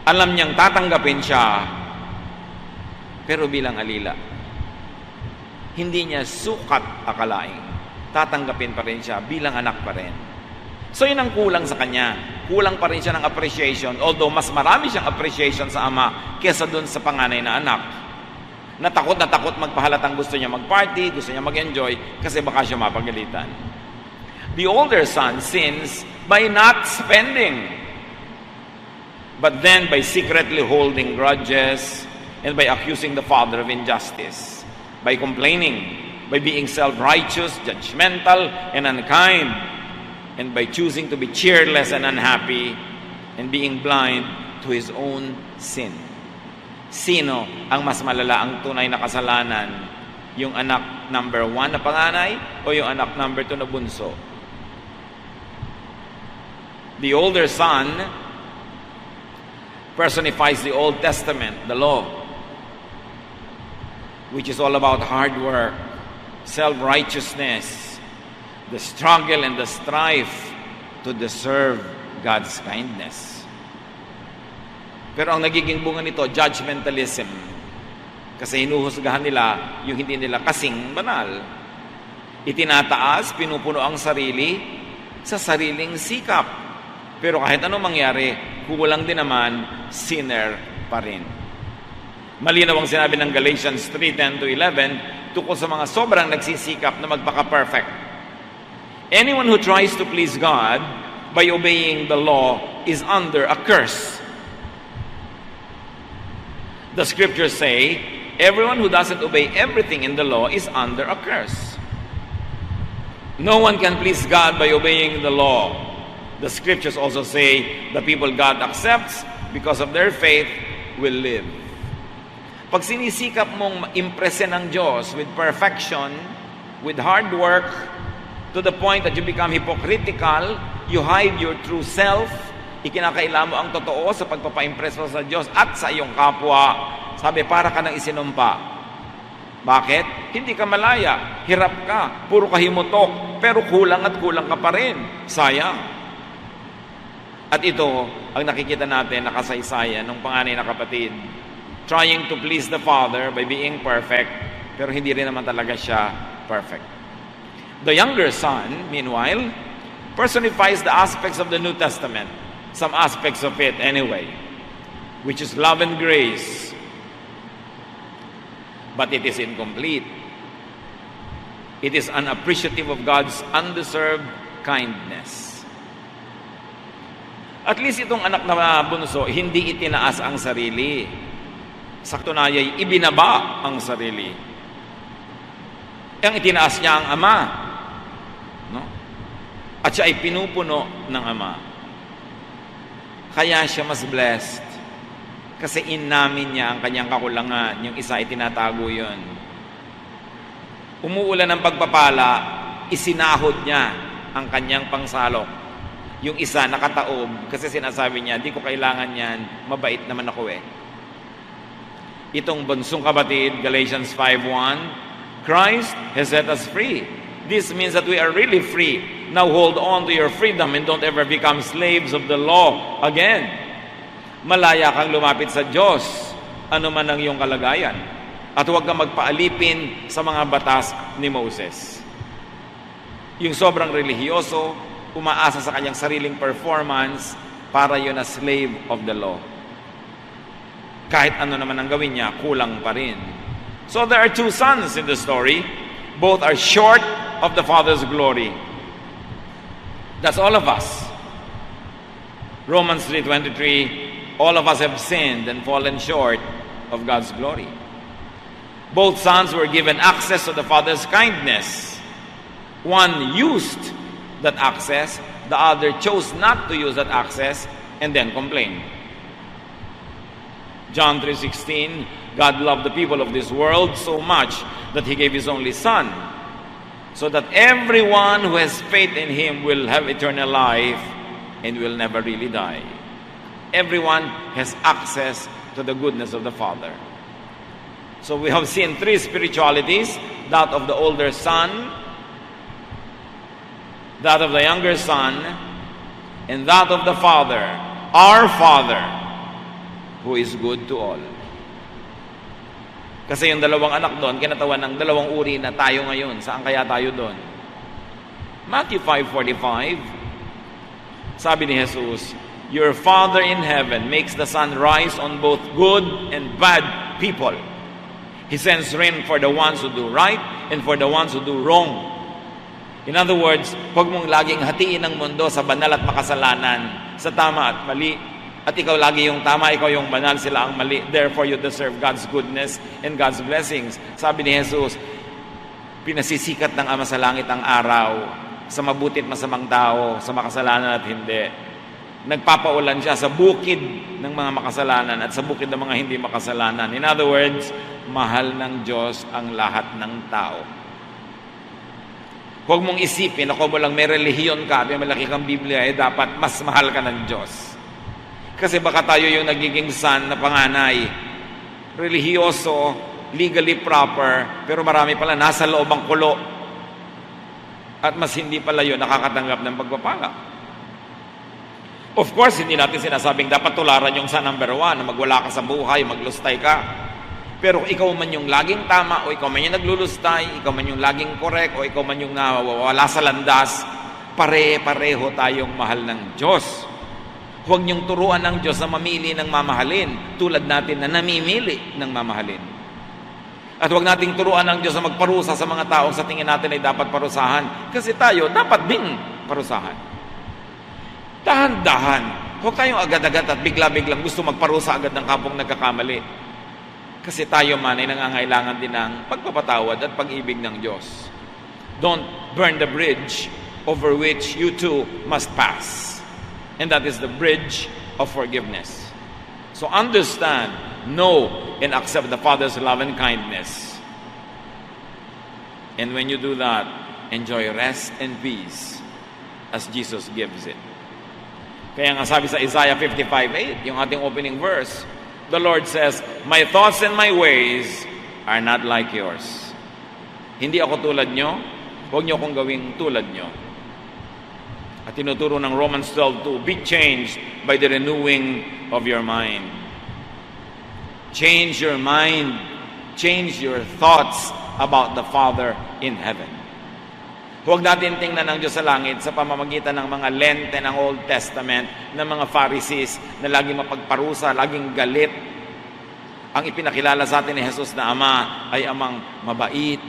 Alam niyang tatanggapin siya, pero bilang alila. Hindi niya sukat akalain. Tatanggapin pa rin siya bilang anak pa rin. So yun ang kulang sa kanya. Kulang pa rin siya ng appreciation, although mas marami siyang appreciation sa ama kesa dun sa panganay na anak. Natakot magpahalatang gusto niya mag-party, gusto niya mag-enjoy, kasi baka siya mapagalitan. The older son sins by not spending, but then by secretly holding grudges and by accusing the father of injustice. By complaining, by being self-righteous, judgmental, and unkind, and by choosing to be cheerless and unhappy, and being blind to his own sin. Sino ang mas malala ang tunay na kasalanan? Yung anak number 1 na panganay o yung anak number 2 na bunso? The older son personifies the Old Testament, the law, which is all about hard work, self-righteousness, the struggle and the strife to deserve God's kindness. Pero ang nagiging bunga nito, judgmentalism. Kasi hinuhusgahan nila yung hindi nila kasing banal. Itinataas, pinupuno ang sarili sa sariling sikap. Pero kahit anong mangyari, kulang din naman, sinner pa rin. Malinaw ang sinabi ng Galatians 3:10-11 tungkol sa mga sobrang nagsisikap na magpaka-perfect. Anyone who tries to please God by obeying the law is under a curse. The scriptures say, everyone who doesn't obey everything in the law is under a curse. No one can please God by obeying the law. The scriptures also say, the people God accepts because of their faith will live. Pag sinisikap mong impresen ng Diyos with perfection, with hard work, to the point that you become hypocritical, you hide your true self, ikinakaila mo ang totoo sa pagpapa-impress mo sa Diyos at sa iyong kapwa. Sabi, para ka nang isinumpa. Bakit? Hindi ka malaya, hirap ka, puro ka himutok, pero kulang at kulang ka pa rin. Sayang. At ito, ang nakikita natin, nakasaysayan ng panganay na kapatid, trying to please the Father by being perfect, pero hindi rin naman talaga siya perfect. The younger son, meanwhile, personifies the aspects of the New Testament, some aspects of it anyway, which is love and grace. But it is incomplete. It is unappreciative of God's undeserved kindness. At least itong anak na bunso, hindi itinaas ang sarili. Sa katunayan, ibinaba ang sarili. Ang itinaas niya ang ama. No? At siya ay pinupuno ng ama. Kaya siya mas blessed. Kasi inamin niya ang kanyang kakulangan. Yung isa ay tinatago yun. Umuulan ng pagpapala, isinahod niya ang kanyang pangsalok. Yung isa nakataob kasi sinasabi niya, di ko kailangan yan, mabait naman ako eh. Itong bunsong kapatid, Galatians 5:1, Christ has set us free. This means that we are really free. Now hold on to your freedom and don't ever become slaves of the law again. Malaya kang lumapit sa Diyos, ano man ang iyong kalagayan. At huwag kang magpaalipin sa mga batas ni Moses. Yung sobrang relihiyoso, umaasa sa kanyang sariling performance, para yun na slave of the law. Kahit ano naman ang gawin niya, kulang pa rin. So there are two sons in the story. Both are short of the Father's glory. That's all of us. Romans 3:23, all of us have sinned and fallen short of God's glory. Both sons were given access to the Father's kindness. One used that access, the other chose not to use that access and then complained. John 3:16, God loved the people of this world so much that He gave His only Son, so that everyone who has faith in Him will have eternal life and will never really die. Everyone has access to the goodness of the Father. So we have seen three spiritualities, that of the older son, that of the younger son, and that of the Father, our Father, who is good to all. Kasi yung dalawang anak doon, kinatawan ng dalawang uri na tayo ngayon. Saan kaya tayo doon? Matthew 5:45, sabi ni Jesus, your Father in heaven makes the sun rise on both good and bad people. He sends rain for the ones who do right and for the ones who do wrong. In other words, huwag mong laging hatiin ang mundo sa banal at makasalanan, sa tama at mali. At ikaw lagi yung tama, ikaw yung banal, sila ang mali. Therefore, you deserve God's goodness and God's blessings. Sabi ni Jesus, pinasisikat ng Ama sa langit ang araw sa mabuti at masamang tao, sa makasalanan at hindi. Nagpapaulan siya sa bukid ng mga makasalanan at sa bukid ng mga hindi makasalanan. In other words, mahal ng Diyos ang lahat ng tao. Huwag mong isipin, ako mo lang may relihiyon ka, may malaki kang Biblia, dapat mas mahal ka ng Diyos. Kasi baka tayo yung nagiging son na panganay, relihiyoso, legally proper, pero marami pala nasa loob ang kulo. At mas hindi pala yun nakakatanggap ng pagpapala. Of course, hindi natin sinasabing dapat tularan yung sa number 1, na magwala ka sa buhay, maglustay ka. Pero ikaw man yung laging tama, o ikaw man yung naglulustay, ikaw man yung laging correct, o ikaw man yung nawawala sa landas, pare-pareho tayong mahal ng Diyos. Huwag niyong turuan ng Diyos na mamili ng mamahalin, tulad natin na namimili ng mamahalin. At huwag nating turuan ng Diyos na magparusa sa mga taong sa tingin natin ay dapat parusahan, kasi tayo dapat ding parusahan. Dahan-dahan. Huwag tayong agad-agad at bigla-biglang gusto magparusa agad ng kapong nagkakamali. Kasi tayo man ay nangangailangan din ng pagpapatawad at pag-ibig ng Diyos. Don't burn the bridge over which you too must pass. And that is the bridge of forgiveness. So understand, know, and accept the Father's love and kindness. And when you do that, enjoy rest and peace as Jesus gives it. Kaya nga sabi sa Isaiah 55:8, yung ating opening verse, the Lord says, "My thoughts and my ways are not like yours." Hindi ako tulad nyo, huwag nyo akong gawing tulad nyo. At tinuturo ng Romans 12:2, be changed by the renewing of your mind. Change your mind. Change your thoughts about the Father in heaven. Huwag natin tingnan ng Diyos sa langit sa pamamagitan ng mga lente ng Old Testament ng mga Pharisees na laging mapagparusa, laging galit. Ang ipinakilala sa atin ni Jesus na Ama ay amang mabait,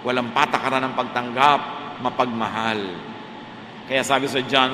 walang patakaran ng pagtanggap, mapagmahal. Kaya sabi sa John,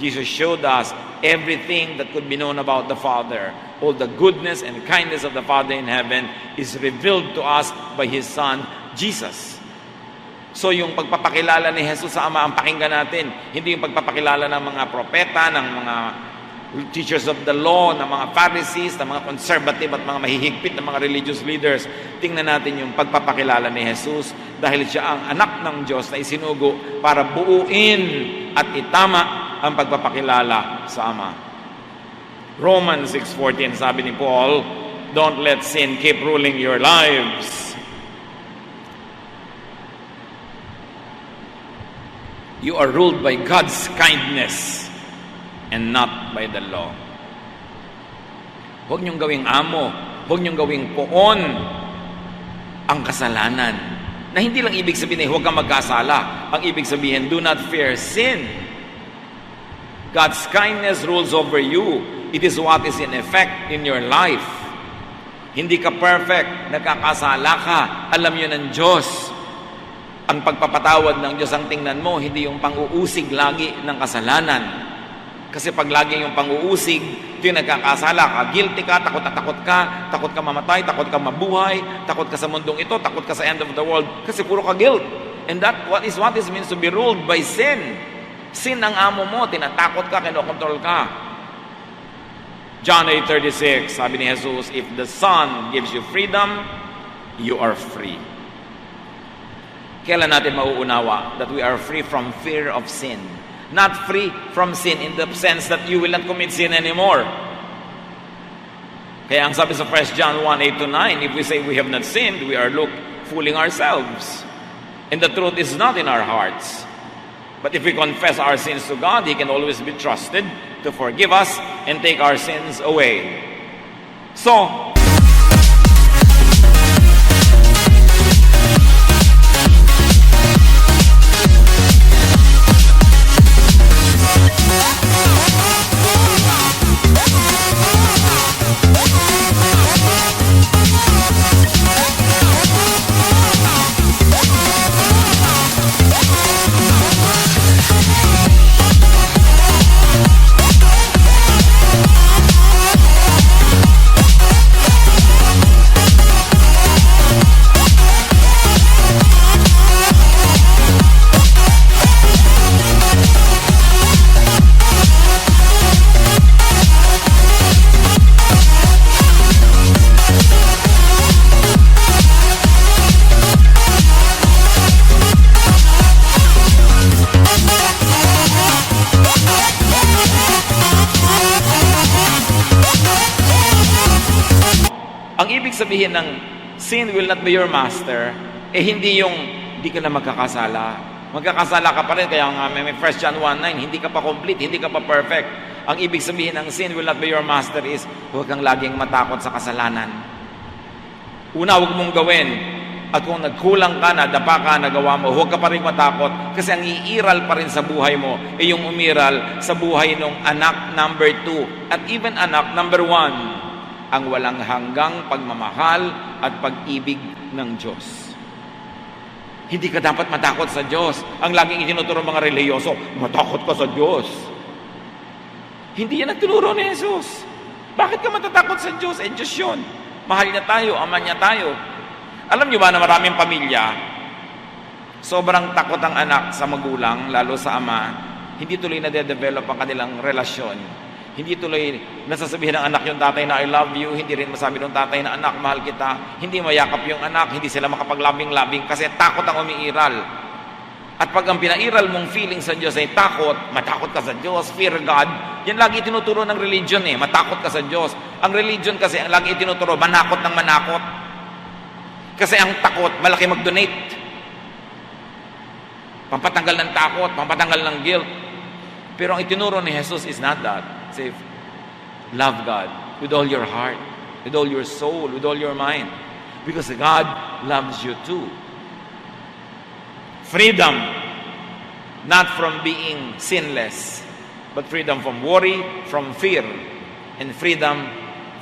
Jesus showed us everything that could be known about the Father. All the goodness and kindness of the Father in heaven is revealed to us by His Son, Jesus. So yung pagpapakilala ni Jesus sa Ama ang pakinggan natin, hindi yung pagpapakilala ng mga propeta, ng mga teachers of the law, ng mga Pharisees, ng mga conservative at mga mahihigpit ng mga religious leaders. Tingnan natin yung pagpapakilala ni Jesus dahil siya ang anak ng Diyos na isinugo para buuin at itama ang pagpapakilala sa Ama. Romans 6:14, sabi ni Paul, don't let sin keep ruling your lives. You are ruled by God's kindness and not by the law. Huwag niyong gawing amo, huwag niyong gawing poon ang kasalanan. Na hindi lang ibig sabihin, huwag kang magkasala. Ang ibig sabihin, do not fear sin. God's kindness rules over you. It is what is in effect in your life. Hindi ka perfect, nagkakasala ka, alam yun ng Diyos. Ang pagpapatawad ng Diyos ang tingnan mo, hindi yung pang-uusig lagi ng kasalanan. Kasi pag lagi yung pang-uusig, ito yung nagkakasala ka, guilty ka, takot ka mamatay, takot ka mabuhay, takot ka sa mundong ito, takot ka sa end of the world, kasi puro ka guilt. And that what is means to be ruled by sin. Sin ang amo mo, tinatakot ka, kinokontrol ka. John 8:36, sabi ni Jesus, if the Son gives you freedom, you are free. Kailan natin mauunawa that we are free from fear of sin? Not free from sin in the sense that you will not commit sin anymore. Kaya ang sabi sa 1 John 1:8-9, if we say we have not sinned, we are fooling ourselves. And the truth is not in our hearts. But if we confess our sins to God, He can always be trusted to forgive us and take our sins away. So, ibig sabihin ng sin will not be your master, hindi yung hindi ka na magkakasala. Magkakasala ka pa rin, kaya nga may 1 John 1:9, hindi ka pa complete, hindi ka pa perfect. Ang ibig sabihin ng sin will not be your master is, huwag kang laging matakot sa kasalanan. Una, huwag mong gawin. At kung nagkulang ka, nadapa ka, nagawa mo, huwag ka pa rin matakot. Kasi ang iiral pa rin sa buhay mo, yung umiral sa buhay ng anak number 2. At even anak number 1, ang walang hanggang pagmamahal at pag-ibig ng Diyos. Hindi ka dapat matakot sa Diyos. Ang laging itinuturo ng mga reliyoso, matakot ka sa Diyos. Hindi yan ang tinuro ni Jesus. Bakit ka matatakot sa Diyos? Diyos yun. Mahal niya tayo, ama niya tayo. Alam niyo ba na maraming pamilya, sobrang takot ang anak sa magulang, lalo sa ama, hindi tuloy na de-develop ang kanilang relasyon. Hindi tuloy nasasabihin ng anak yung tatay na I love you, hindi rin masabi ng tatay na anak, mahal kita. Hindi mayakap yung anak, hindi sila makapaglabing-labing kasi takot ang umiiral. At pag ang pinairal mong feeling sa Diyos ay takot, matakot ka sa Diyos, fear God, yan lagi tinuturo ng religion matakot ka sa Diyos. Ang religion kasi, ang lagi tinuturo, manakot ng manakot. Kasi ang takot, malaki mag-donate. Pampatanggal ng takot, pampatanggal ng guilt. Pero ang itinuro ni Jesus is not that. Say, love God with all your heart, with all your soul, with all your mind. Because God loves you too. Freedom, not from being sinless, but freedom from worry, from fear, and freedom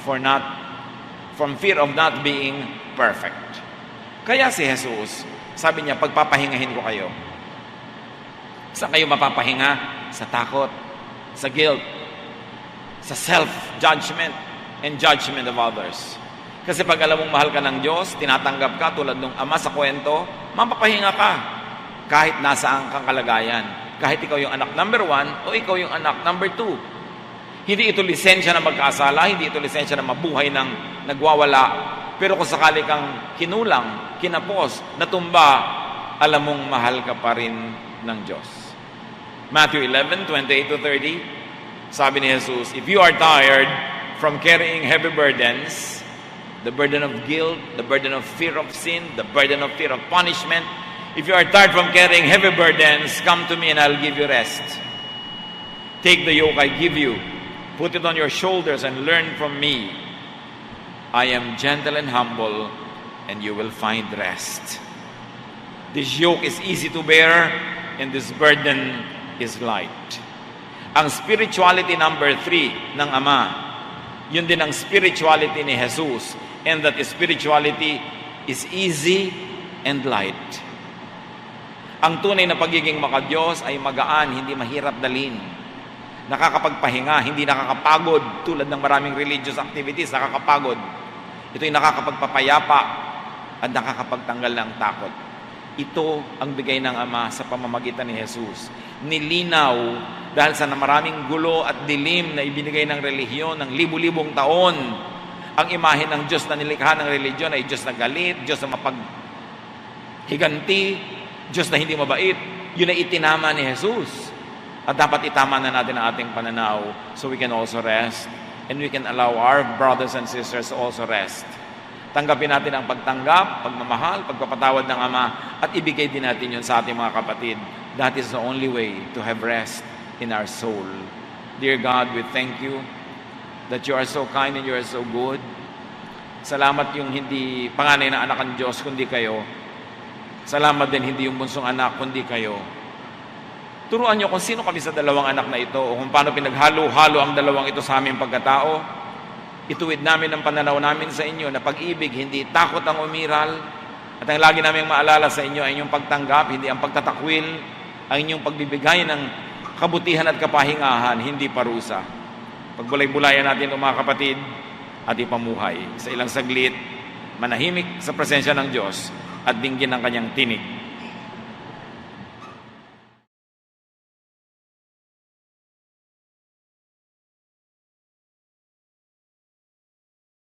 from fear of not being perfect. Kaya si Jesus, sabi niya, pagpapahingahin ko kayo. Saan kayo mapapahinga? Sa takot, sa guilt, sa self-judgment, and judgment of others. Kasi pag alam mong mahal ka ng Diyos, tinatanggap ka tulad ng ama sa kwento, mapapahinga ka. Kahit nasaan kang kalagayan. Kahit ikaw yung anak number 1 o ikaw yung anak number 2. Hindi ito lisensya na magkasala, hindi ito lisensya na mabuhay ng nagwawala. Pero kung sakali kang kinulang, kinapos, natumba, alam mong mahal ka pa rin ng Diyos. Matthew 11:28-30, sabi ni Jesus, if you are tired from carrying heavy burdens, the burden of guilt, the burden of fear of sin, the burden of fear of punishment, if you are tired from carrying heavy burdens, come to me and I'll give you rest. Take the yoke I give you, put it on your shoulders and learn from me. I am gentle and humble, and you will find rest. This yoke is easy to bear, and this burden is light. Ang spirituality number 3 ng Ama, yun din ang spirituality ni Jesus, and that spirituality is easy and light. Ang tunay na pagiging makadiyos ay magaan, hindi mahirap dalhin. Nakakapagpahinga, hindi nakakapagod tulad ng maraming religious activities, nakakapagod. Ito'y nakakapagpapayapa at nakakapagtanggal ng takot. Ito ang bigay ng Ama sa pamamagitan ni Jesus. Nilinaw dahil sa maraming gulo at dilim na ibinigay ng relihiyon ng libu-libong taon. Ang imahe ng Diyos na nilikha ng religiyon ay Diyos na galit, Diyos na mapaghiganti, Diyos na hindi mabait. Yun ay itinama ni Jesus. At dapat itama na natin ang ating pananaw so we can also rest and we can allow our brothers and sisters to also rest. Tanggapin natin ang pagtanggap, pagmamahal, pagpapatawad ng Ama at ibigay din natin yun sa ating mga kapatid. That is the only way to have rest in our soul. Dear God, we thank you that you are so kind and you are so good. Salamat yung hindi panganay na anak ng Diyos kundi kayo. Salamat din hindi yung bunsong anak kundi kayo. Turuan niyo kung sino kami sa dalawang anak na ito o kung paano pinaghalo-halo ang dalawang ito sa aming pagkatao. Ituwid namin ang pananaw namin sa inyo na pag-ibig, hindi takot ang umiral. At ang lagi namin maalala sa inyo ay inyong pagtanggap, hindi ang pagtatakwil, ang inyong pagbibigay ng kabutihan at kapahingahan, hindi parusa. Pagbulay-bulayan natin ito mga kapatid at ipamuhay sa ilang saglit, manahimik sa presensya ng Diyos at dinggin ang kanyang tinig.